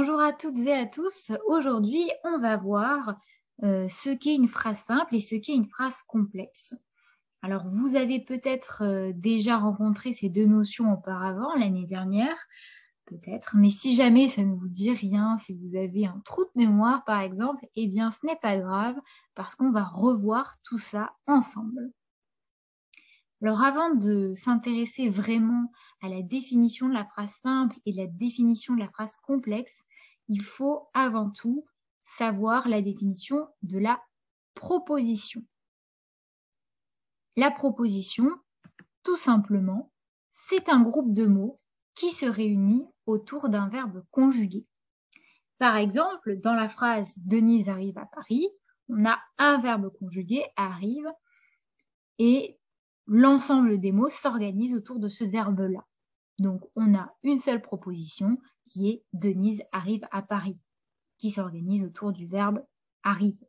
Bonjour à toutes et à tous. Aujourd'hui, on va voir ce qu'est une phrase simple et ce qu'est une phrase complexe. Alors, vous avez peut-être déjà rencontré ces deux notions auparavant, l'année dernière, peut-être, mais si jamais ça ne vous dit rien, si vous avez un trou de mémoire par exemple, eh bien ce n'est pas grave parce qu'on va revoir tout ça ensemble. Alors avant de s'intéresser vraiment à la définition de la phrase simple et de la définition de la phrase complexe, il faut avant tout savoir la définition de la proposition. La proposition, tout simplement, c'est un groupe de mots qui se réunit autour d'un verbe conjugué. Par exemple, dans la phrase « Denise arrive à Paris », on a un verbe conjugué, arrive, et l'ensemble des mots s'organise autour de ce verbe-là. Donc, on a une seule proposition qui est « Denise arrive à Paris », qui s'organise autour du verbe « arrive ».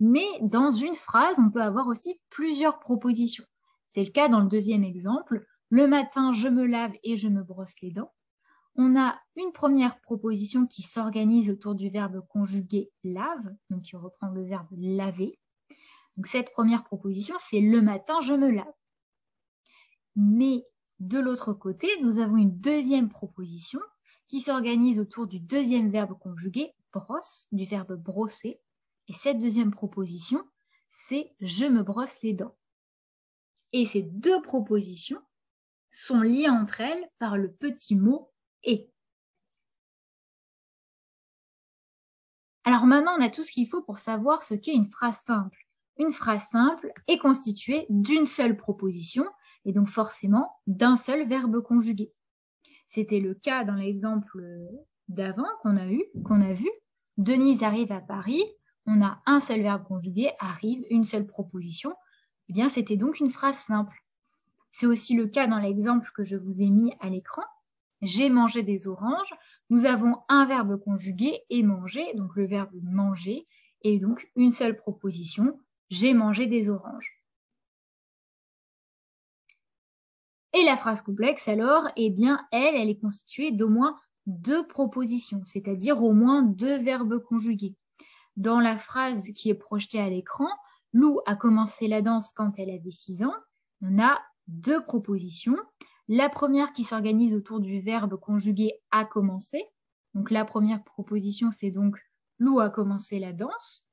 Mais dans une phrase, on peut avoir aussi plusieurs propositions. C'est le cas dans le deuxième exemple. « Le matin, je me lave et je me brosse les dents ». On a une première proposition qui s'organise autour du verbe conjugué « lave », donc qui reprend le verbe « laver ». Donc cette première proposition, c'est « le matin, je me lave ». Mais de l'autre côté, nous avons une deuxième proposition qui s'organise autour du deuxième verbe conjugué « brosse », du verbe « brosser ». Et cette deuxième proposition, c'est « je me brosse les dents ». Et ces deux propositions sont liées entre elles par le petit mot « et ». Alors maintenant, on a tout ce qu'il faut pour savoir ce qu'est une phrase simple. Une phrase simple est constituée d'une seule proposition et donc forcément d'un seul verbe conjugué. C'était le cas dans l'exemple d'avant qu'on a vu. Denise arrive à Paris, on a un seul verbe conjugué, arrive, une seule proposition. Eh bien, c'était donc une phrase simple. C'est aussi le cas dans l'exemple que je vous ai mis à l'écran. J'ai mangé des oranges. Nous avons un verbe conjugué et manger, donc le verbe manger, et donc une seule proposition, j'ai mangé des oranges. Et la phrase complexe, alors, eh bien, elle est constituée d'au moins deux propositions, c'est-à-dire au moins deux verbes conjugués. Dans la phrase qui est projetée à l'écran, Lou a commencé la danse quand elle avait 6 ans, on a deux propositions. La première qui s'organise autour du verbe conjugué « a commencé ». Donc la première proposition, c'est donc « Lou a commencé la danse ».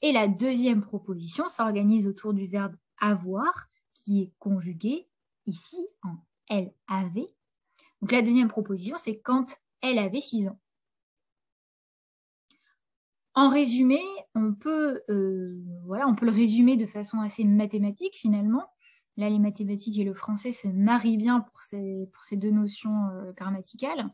Et la deuxième proposition s'organise autour du verbe « avoir » qui est conjugué ici en « elle avait ». Donc la deuxième proposition, c'est quand elle avait 6 ans. En résumé, on peut le résumer de façon assez mathématique finalement. Là, les mathématiques et le français se marient bien pour ces deux notions grammaticales.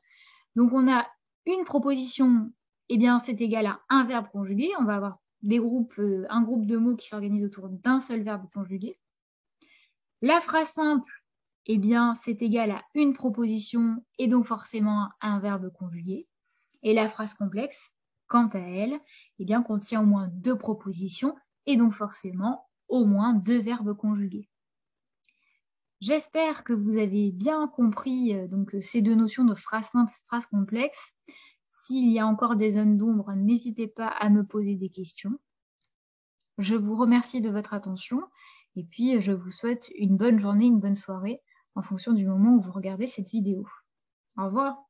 Donc, on a une proposition, eh bien, c'est égal à un verbe conjugué. On va avoir un groupe de mots qui s'organise autour d'un seul verbe conjugué. La phrase simple, eh bien, c'est égal à une proposition et donc forcément un verbe conjugué. Et la phrase complexe, quant à elle, eh bien, contient au moins deux propositions et donc forcément au moins deux verbes conjugués. J'espère que vous avez bien compris ces deux notions de phrase simple et phrase complexe. S'il y a encore des zones d'ombre, n'hésitez pas à me poser des questions. Je vous remercie de votre attention et puis je vous souhaite une bonne journée, une bonne soirée en fonction du moment où vous regardez cette vidéo. Au revoir.